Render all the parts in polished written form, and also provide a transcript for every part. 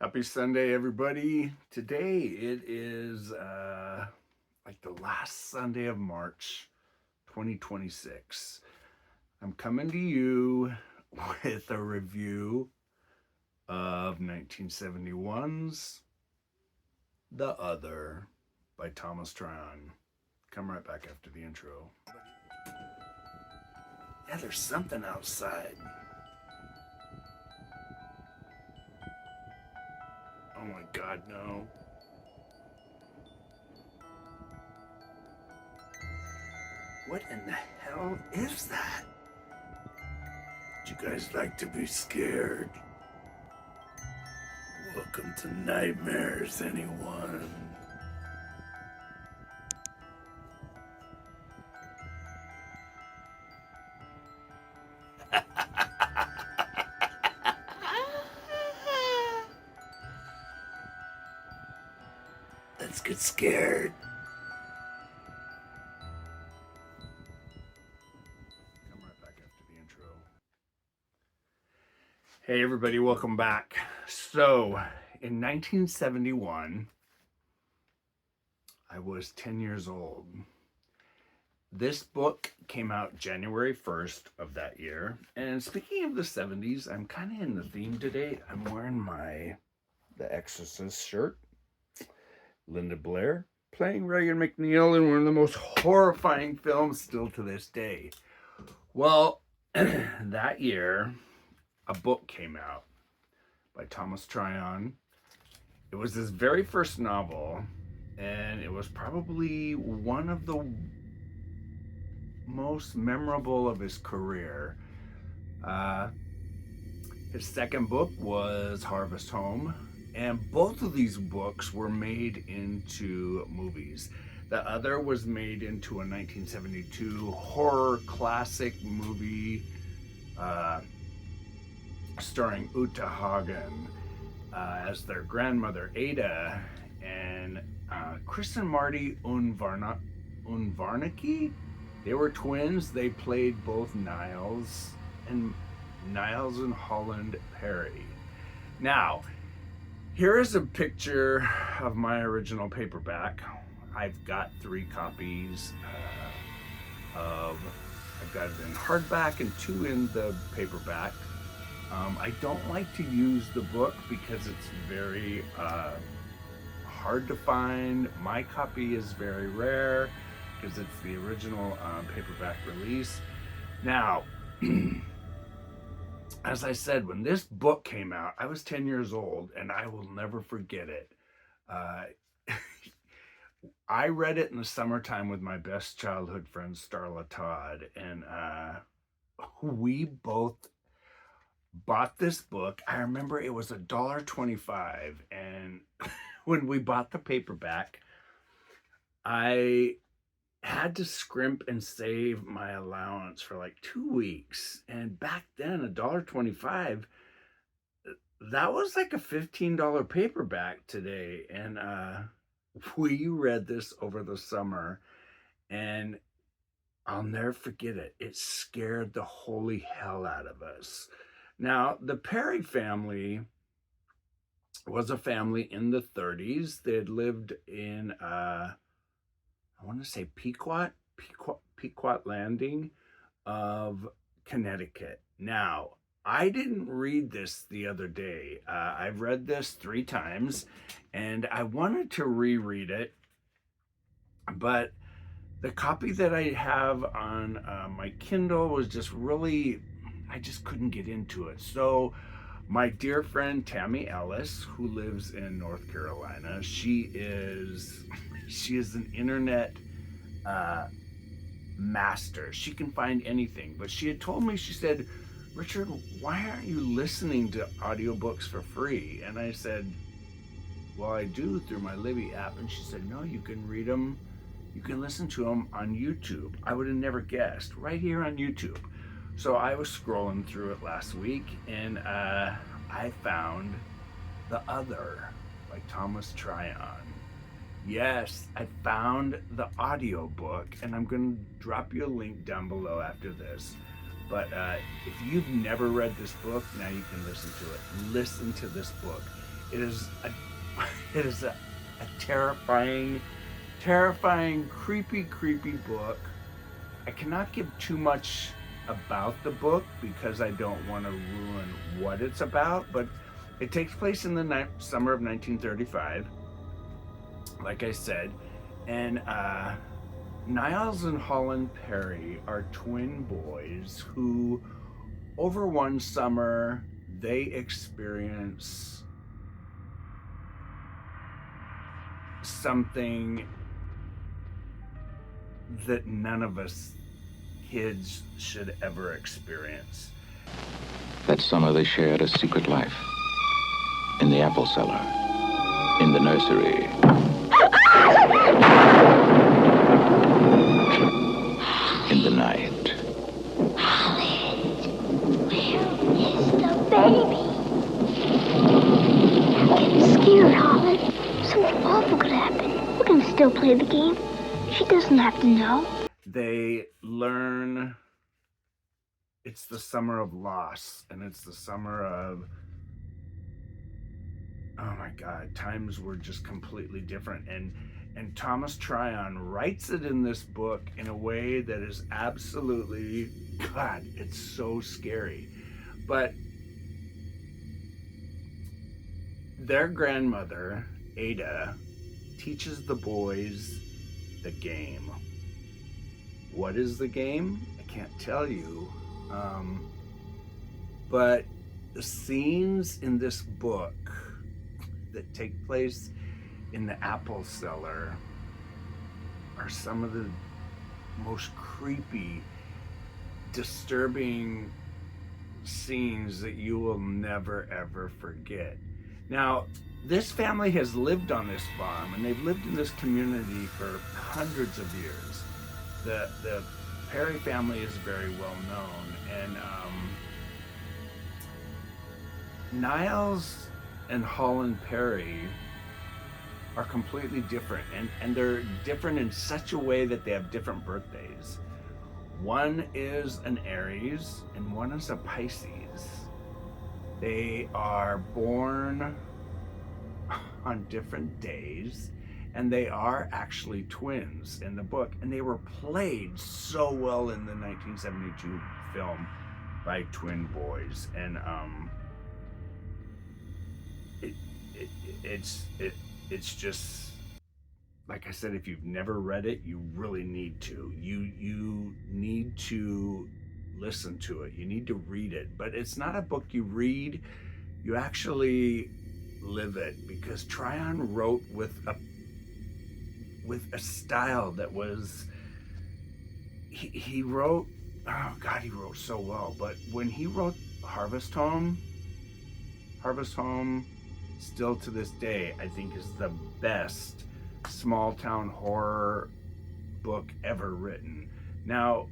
Happy Sunday, everybody. Today it is like the last Sunday of March 2026. I'm coming to you with a review of 1971's The Other by Thomas Tryon. Come right back after the intro. Yeah, there's something outside. Oh my God, no. What in the hell is that? Would you guys like to be scared? Welcome to nightmares, anyone? Let's get scared. Come right back after the intro. Hey everybody, welcome back. So, in 1971, I was 10 years old. This book came out January 1st of that year. And speaking of the 70s, I'm kind of in the theme today. I'm wearing The Exorcist shirt. Linda Blair playing Regan McNeil in one of the most horrifying films still to this day. Well, that year, a book came out by Thomas Tryon. It was his very first novel, and it was probably one of the most memorable of his career. His second book was Harvest Home, and both of these books were made into movies. The Other was made into a 1972 horror classic movie starring Uta Hagen as their grandmother Ada, and Chris and Marty Unvarniki. They were twins. They played both Niles and Holland Perry. Now, here is a picture of my original paperback. I've got 3 copies I've got it in hardback and 2 in the paperback. I don't like to use the book because it's very hard to find. My copy is very rare because it's the original paperback release. Now, as I said, when this book came out, I was 10 years old, and I will never forget it. I read it in the summertime with my best childhood friend, Starla Todd, and we both bought this book. I remember it was $1.25, and when we bought the paperback, I had to scrimp and save my allowance for like 2 weeks. And back then, $1.25, that was like a $15 paperback today. And we read this over the summer, and I'll never forget it. It scared the holy hell out of us. Now, the Perry family was a family in the 30s. They had lived in I want to say Pequot Landing of Connecticut. Now, I didn't read this the other day. I've read this 3 times, and I wanted to reread it, but the copy that I have on my Kindle was just really, I just couldn't get into it. So my dear friend Tammy Ellis, who lives in North Carolina, she is an internet master. She can find anything. But she had told me, she said, "Richard, why aren't you listening to audiobooks for free?" And I said, "Well, I do through my Libby app." And she said, "No, you can read them. You can listen to them on YouTube." I would have never guessed. Right here on YouTube. So I was scrolling through it last week, and I found The Other by Thomas Tryon. Yes, I found the audiobook, and I'm going to drop you a link down below after this. But if you've never read this book, now you can listen to it. Listen to this book. It is a, it is a terrifying, terrifying, creepy book. I cannot give too much about the book because I don't want to ruin what it's about, but it takes place in the summer of 1935, like I said, and Niles and Holland Perry are twin boys who, over one summer, they experience something that none of us kids should ever experience. That summer they shared a secret life. In the apple cellar. In the nursery. In the night. Holland, where is the baby? I'm getting scared, Holland. Something awful could happen. We can still play the game. She doesn't have to know. They learn it's the summer of loss, and it's the summer of, oh my God, times were just completely different. And Thomas Tryon writes it in this book in a way that is absolutely, God, it's so scary. But their grandmother, Ada, teaches the boys the game. What is the game? I can't tell you. But the scenes in this book that take place in the apple cellar are some of the most creepy, disturbing scenes that you will never ever forget. Now, this family has lived on this farm, and they've lived in this community for hundreds of years. The Perry family is very well known, and Niles and Holland Perry are completely different, and they're different in such a way that they have different birthdays. One is an Aries and one is a Pisces. They are born on different days, and they are actually twins in the book, and they were played so well in the 1972 film by twin boys. And it's just, like I said, if you've never read it, you really need to. You need to listen to it. You need to read it. But it's not a book you read, you actually live it, because Tryon wrote with a style that was, he wrote, oh God, he wrote so well. But when he wrote Harvest Home, still to this day, I think is the best small town horror book ever written. Now,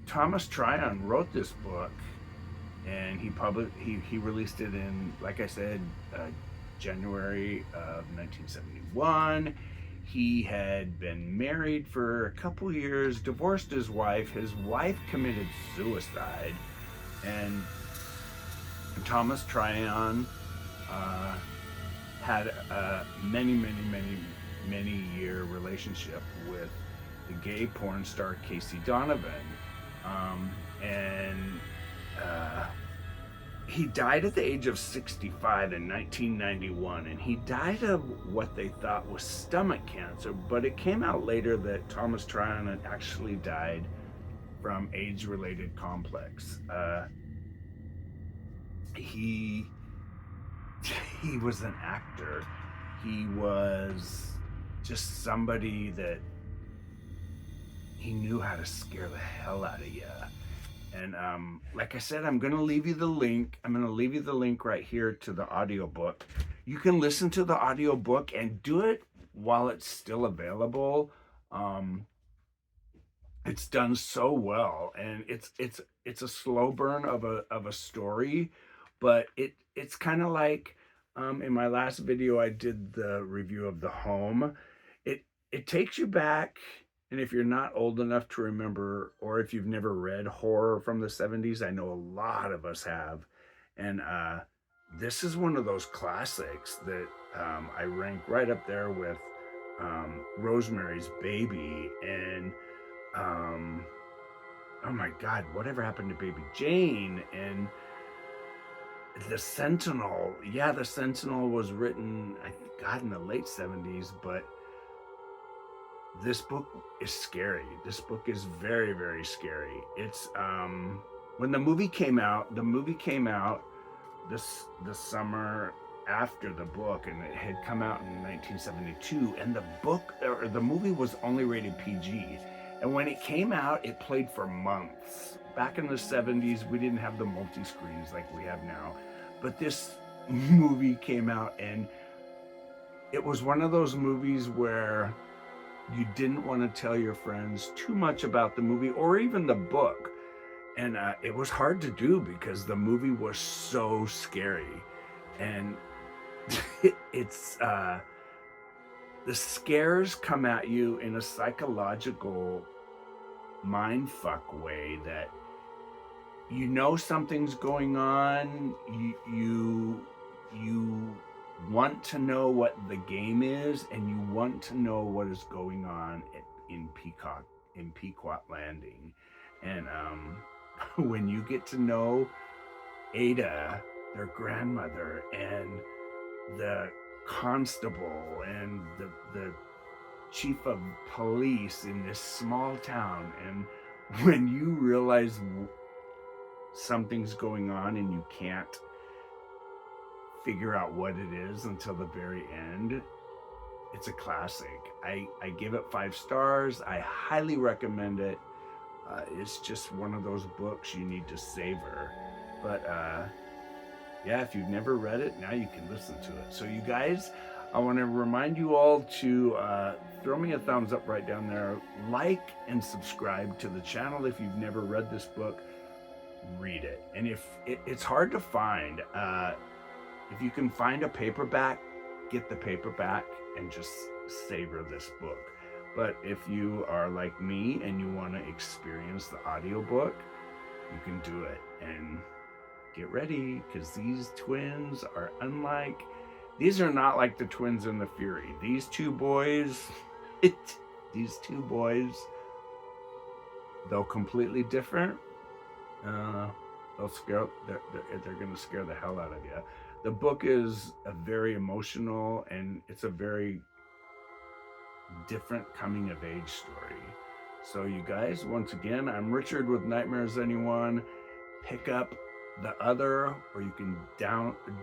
Thomas Tryon wrote this book, and he released it in, like I said, January of 1971. He had been married for a couple years, divorced his wife. His wife committed suicide, and Thomas Tryon had a many year relationship with the gay porn star Casey Donovan, and he died at the age of 65 in 1991, and he died of what they thought was stomach cancer, but it came out later that Thomas Tryon had actually died from AIDS-related complex. He was an actor. He was just somebody that he knew how to scare the hell out of you. And like I said, I'm going to leave you the link. I'm going to leave you the link right here to the audiobook. You can listen to the audiobook and do it while it's still available. It's done so well, and it's a slow burn of a story, but it's kind of like, in my last video I did the review of The Home. It takes you back, and if you're not old enough to remember, or if you've never read horror from the 70s, I know a lot of us have, and this is one of those classics that I rank right up there with Rosemary's Baby and oh my God, whatever happened to Baby Jane, and The Sentinel. Yeah, The Sentinel was written, I think, God, in the late 70s, but this book is scary. This book is very, very scary. It's when the movie came out the summer after the book, and it had come out in 1972, and the movie was only rated PG. And when it came out, it played for months. Back in the 70s, we didn't have the multi-screens like we have now. But this movie came out, and it was one of those movies where you didn't want to tell your friends too much about the movie or even the book. And it was hard to do because the movie was so scary. And it's the scares come at you in a psychological mindfuck way that you know something's going on. You want to know what the game is, and you want to know what is going on in Pequot Landing. And when you get to know Ada, their grandmother, and the constable and the chief of police in this small town, and when you realize something's going on and you can't figure out what it is until the very end, it's a classic. I give it 5 stars. I highly recommend it. It's just one of those books you need to savor. But yeah, if you've never read it, now you can listen to it. So you guys, I want to remind you all to throw me a thumbs up right down there. Like and subscribe to the channel. If you've never read this book, read it. And if it's hard to find, if you can find a paperback, get the paperback and just savor this book. But if you are like me and you want to experience the audiobook, you can do it. And get ready, because these twins are unlike, these are not like the twins in The Fury. These two boys, though completely different, they'll scare, they're going to scare the hell out of you. The book is a very emotional, and it's a very different coming of age story. So you guys, once again, I'm Richard with Nightmares Anyone. Pick up the other, or you can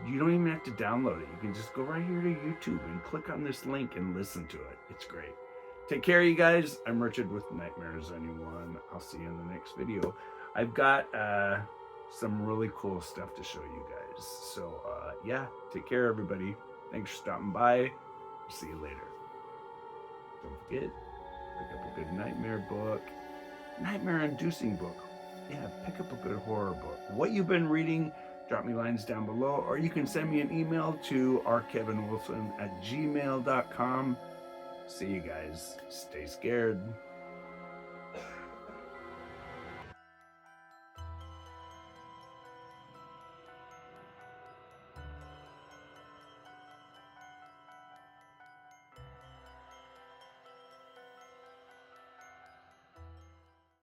you don't even have to download it. You can just go right here to YouTube and click on this link and listen to it. It's great. Take care, you guys. I'm Richard with Nightmares Anyone. I'll see you in the next video. I've got some really cool stuff to show you guys. So yeah, take care, everybody. Thanks for stopping by. See you later. Don't forget, pick up a good nightmare book, nightmare-inducing book. Yeah, pick up a good horror book. What you've been reading, drop me lines down below, or you can send me an email to rkevinwilson@gmail.com. See you guys. Stay scared.